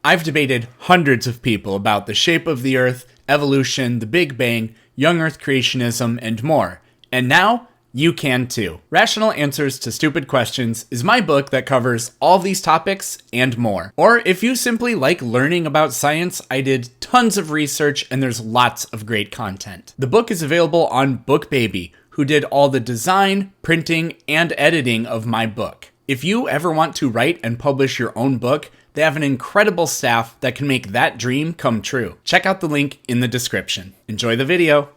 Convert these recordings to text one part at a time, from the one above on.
I've debated hundreds of people about the shape of the Earth, evolution, the Big Bang, young Earth creationism, and more. And now, you can too. Rational Answers to Stupid Questions is my book that covers all these topics and more. Or if you simply like learning about science, I did tons of research and there's lots of great content. The book is available on BookBaby, who did all the design, printing, and editing of my book. If you ever want to write and publish your own book, they have an incredible staff that can make that dream come true. Check out the link in the description. Enjoy the video.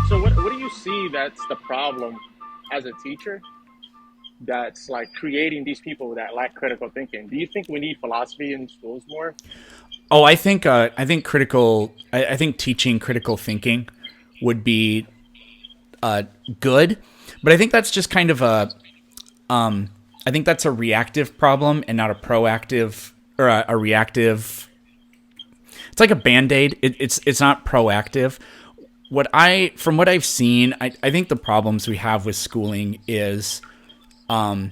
So what do you see that's the problem as a teacher that's like creating these people that lack critical thinking? Do you think we need philosophy in schools more? Oh, I think teaching critical thinking would be good, but I think that's just kind of I think that's a reactive problem and not a proactive or a reactive. It's like a Band-Aid. It's not proactive. From what I've seen, I think the problems we have with schooling is, we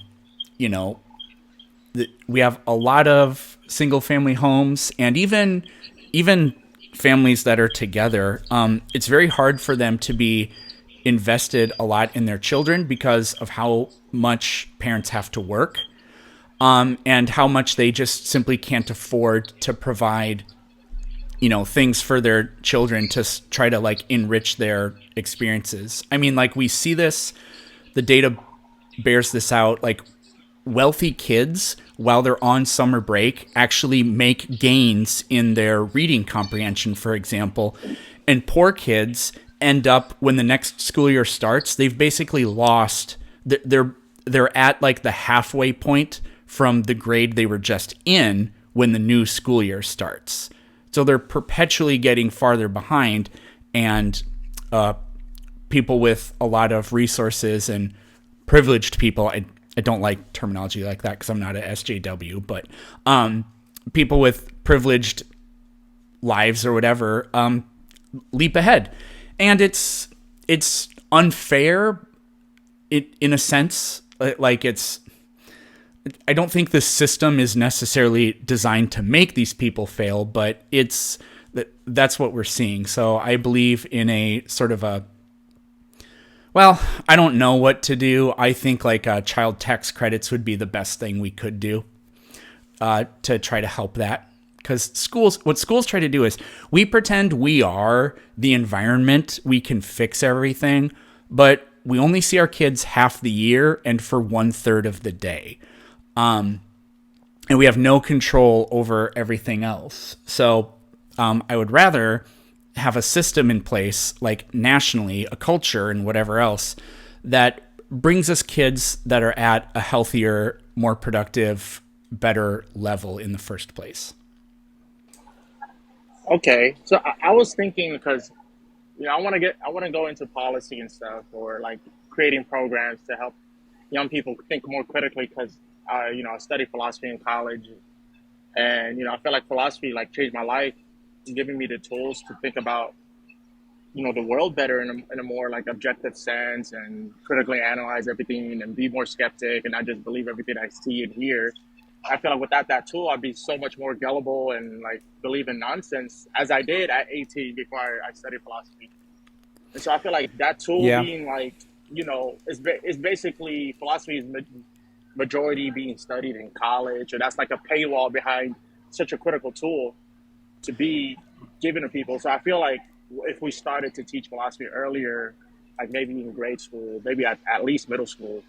have a lot of single family homes and even families that are together. It's very hard for them to be invested a lot in their children because of how much parents have to work, and how much they just simply can't afford to provide, things for their children to try to enrich their experiences. I mean, we see this, the data bears this out, wealthy kids, while they're on summer break, actually make gains in their reading comprehension, for example, and poor kids end up, when the next school year starts, they've basically lost, they're at the halfway point from the grade they were just in when the new school year starts. So they're perpetually getting farther behind, and people with a lot of resources and privileged people, I don't like terminology like that because I'm not an SJW, but people with privileged lives or whatever leap ahead. And it's unfair in a sense. I don't think the system is necessarily designed to make these people fail, but that's what we're seeing. So I believe in a sort of I don't know what to do. I think child tax credits would be the best thing we could do to try to help that. Because what schools try to do is we pretend we are the environment, we can fix everything, but we only see our kids half the year and for 1/3 of the day. And we have no control over everything else. So I would rather have a system in place, nationally, a culture and whatever else, that brings us kids that are at a healthier, more productive, better level in the first place. Okay, so I was thinking because I want to go into policy and stuff, or creating programs to help young people think more critically. Because I studied philosophy in college, and I feel like philosophy changed my life, giving me the tools to think about the world better in a more objective sense, and critically analyze everything and be more skeptic and not just believe everything I see and hear. I feel like without that tool, I'd be so much more gullible and believe in nonsense as I did at 18 before I studied philosophy. And so I feel like that tool being is basically philosophy is majority being studied in college, or that's a paywall behind such a critical tool to be given to people. So I feel like if we started to teach philosophy earlier, maybe in grade school, maybe at least middle school,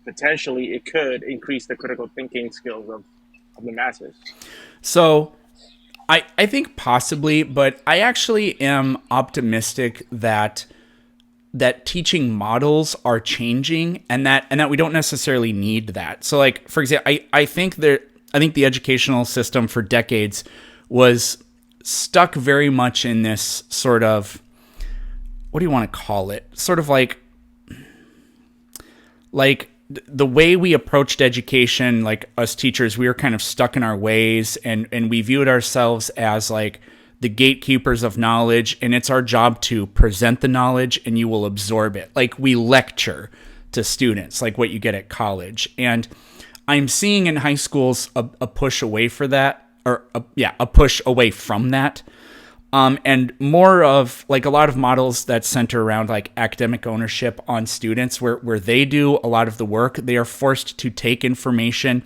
potentially it could increase the critical thinking skills of the masses. So I think possibly, but I actually am optimistic that teaching models are changing, and that we don't necessarily need that. So for example, I think the educational system for decades was stuck very much in this sort of, what do you want to call it? Sort of like the way we approached education, us teachers, we were kind of stuck in our ways, and we viewed ourselves as the gatekeepers of knowledge, and it's our job to present the knowledge and you will absorb it. Like we lecture to students, like what you get at college. And I'm seeing in high schools a push away for that, or a push away from that. And more of like a lot of models that center around like academic ownership on students where they do a lot of the work. They are forced to take information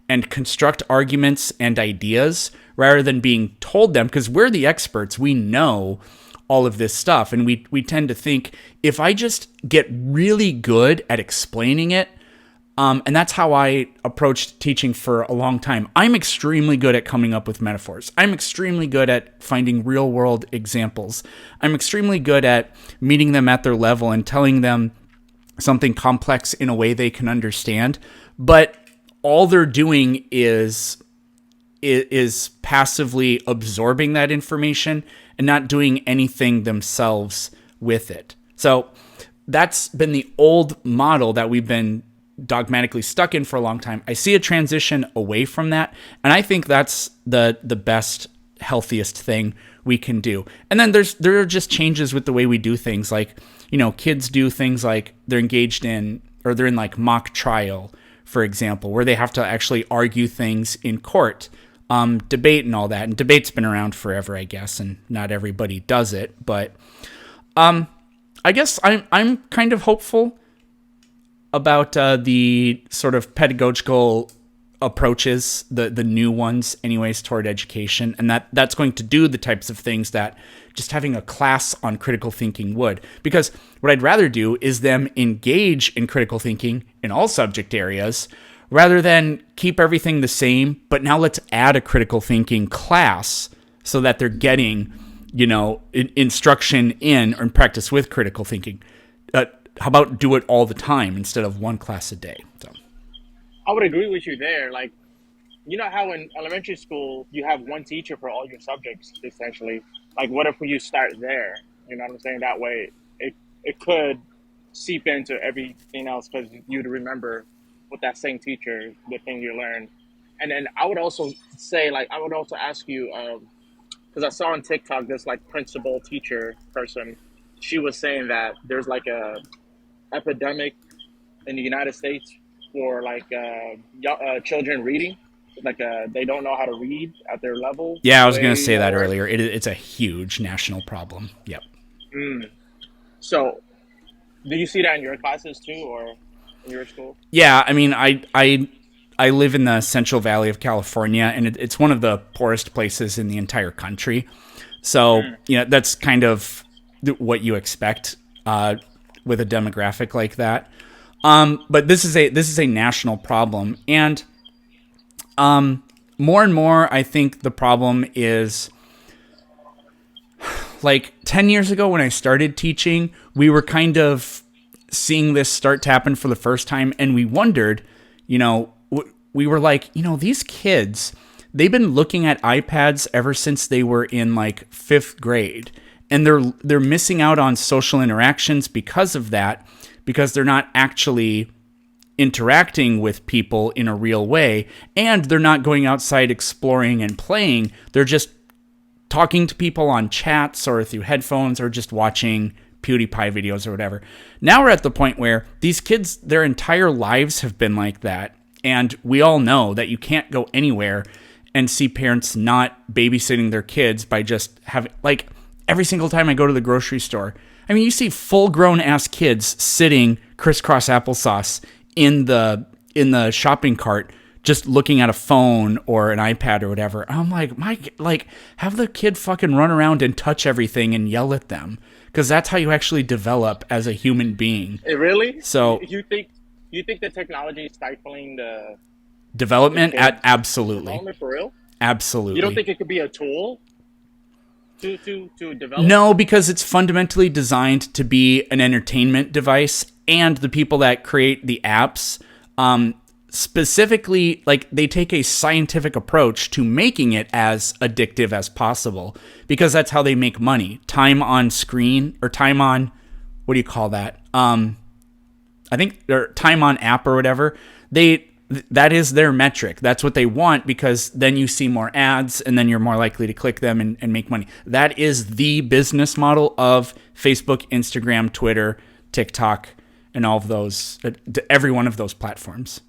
and construct arguments and ideas rather than being told them, because we're the experts. We know all of this stuff. And we tend to think if I just get really good at explaining it, and that's how I approached teaching for a long time. I'm extremely good at coming up with metaphors. I'm extremely good at finding real world examples. I'm extremely good at meeting them at their level and telling them something complex in a way they can understand. But all they're doing is passively absorbing that information and not doing anything themselves with it. So that's been the old model that we've been dogmatically stuck in for a long time. I see a transition away from that, and I think that's the best, healthiest thing we can do. And then there are just changes with the way we do things. Like, kids do things like they're engaged in, or they're in like mock trial, for example, where they have to actually argue things in court, debate and all that. And debate's been around forever, I guess, and not everybody does it. But I guess I'm kind of hopeful about the sort of pedagogical approaches, the new ones anyways, toward education. And that's going to do the types of things that just having a class on critical thinking would. Because what I'd rather do is them engage in critical thinking in all subject areas rather than keep everything the same, but now let's add a critical thinking class so that they're getting, instruction in or in practice with critical thinking. How about do it all the time instead of one class a day? So I would agree with you there. Like, you know how in elementary school you have one teacher for all your subjects, essentially. Like, what if you start there? You know what I'm saying? That way, it could seep into everything else because you'd remember with that same teacher the thing you learned. And then I would also say, like, I would also ask you, because I saw on TikTok this like principal teacher person. She was saying that there's like a epidemic in the United States for like children reading, like they don't know how to read at their level. Yeah, I was going to say that earlier. It's a huge national problem. Yep. So, do you see that in your classes too, or in your school? Yeah, I mean, I live in the Central Valley of California, and it's one of the poorest places in the entire country. So, that's kind of what you expect with a demographic like that. But this is a national problem, and more and more, I think the problem is like 10 years ago when I started teaching, we were kind of seeing this start to happen for the first time, and we wondered, we were like, these kids, they've been looking at iPads ever since they were in like 5th grade. And they're missing out on social interactions because of that, because they're not actually interacting with people in a real way, and they're not going outside exploring and playing. They're just talking to people on chats or through headphones or just watching PewDiePie videos or whatever. Now we're at the point where these kids, their entire lives have been like that, and we all know that you can't go anywhere and see parents not babysitting their kids by just having, like, every single time I go to the grocery store, I mean, you see full-grown ass kids sitting crisscross applesauce in the shopping cart, just looking at a phone or an iPad or whatever. I'm like, have the kid fucking run around and touch everything and yell at them, because that's how you actually develop as a human being. Really? So you think the technology is stifling the development? Absolutely. Development for real? Absolutely. You don't think it could be a tool to develop? No, because it's fundamentally designed to be an entertainment device, and the people that create the apps specifically, like, they take a scientific approach to making it as addictive as possible, because that's how they make money. Time on screen, or time on, what do you call that? I think, or time on app or whatever. that is their metric. That's what they want, because then you see more ads and then you're more likely to click them and make money. That is the business model of Facebook, Instagram, Twitter, TikTok, and all of those, every one of those platforms.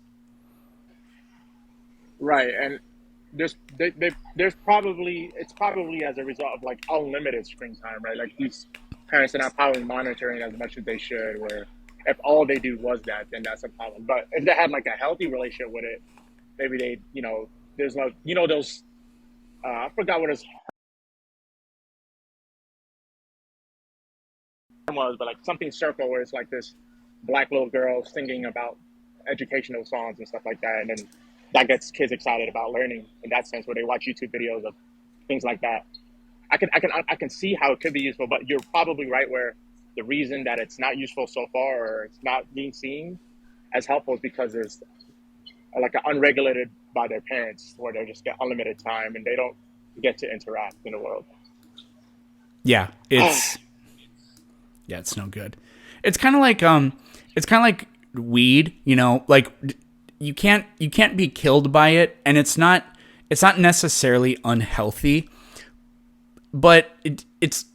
Right, and there's probably it's probably as a result of like unlimited screen time, right? Like these parents are not probably monitoring as much as they should. Where if all they do was that, then that's a problem. But if they had like a healthy relationship with it, maybe they, there's like those I forgot what his term was, but like something circle where it's like this black little girl singing about educational songs and stuff like that, and then that gets kids excited about learning in that sense, where they watch YouTube videos of things like that. I can see how it could be useful, but you're probably right where the reason that it's not useful so far, or it's not being seen as helpful, is because there's like unregulated by their parents, where they just get unlimited time and they don't get to interact in the world. Yeah, it's no good. It's kind of like weed, like you can't be killed by it, and it's not necessarily unhealthy, but it's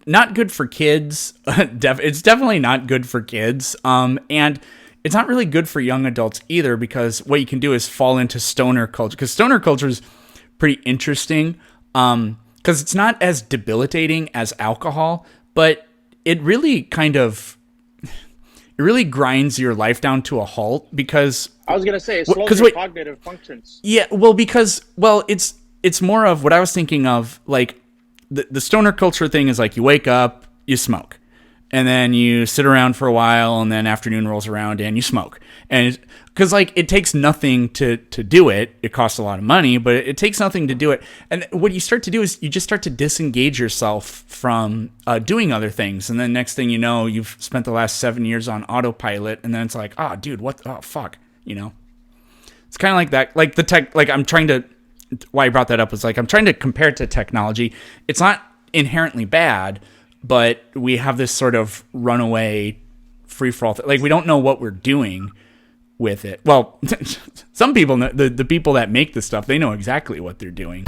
not good for kids. It's definitely not good for kids. And it's not really good for young adults either, because what you can do is fall into stoner culture, because stoner culture is pretty interesting. Because it's not as debilitating as alcohol, but it really grinds your life down to a halt, because I was gonna say it slows your cognitive functions. Yeah, it's more of what I was thinking of. Like the stoner culture thing is like, you wake up, you smoke, and then you sit around for a while, and then afternoon rolls around and you smoke. And because like it takes nothing to do it. It costs a lot of money, but it takes nothing to do it. And what you start to do is you just start to disengage yourself from doing other things. And then next thing you know, you've spent the last 7 years on autopilot, and then it's like, oh, dude, fuck, It's kind of like that. Like the tech, like I'm trying to, why I brought that up was like, I'm trying to compare it to technology. It's not inherently bad, but we have this sort of runaway free for all. Like we don't know what we're doing with it. Well, some people, the people that make the stuff, they know exactly what they're doing.